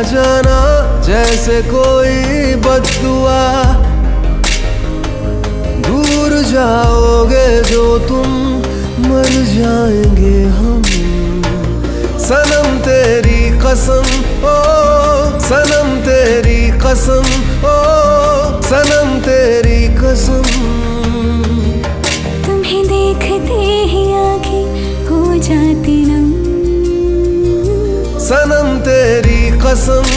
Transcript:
जाना जैसे कोई बद्दुआ, दूर जाओगे जो तुम मर जाएंगे हम। सनम तेरी कसम ओ सनम तेरी कसम ओ सनम तेरी कसम। तुम्हें देखते ही आंखें हो जाती नम। सनम तेरी कसम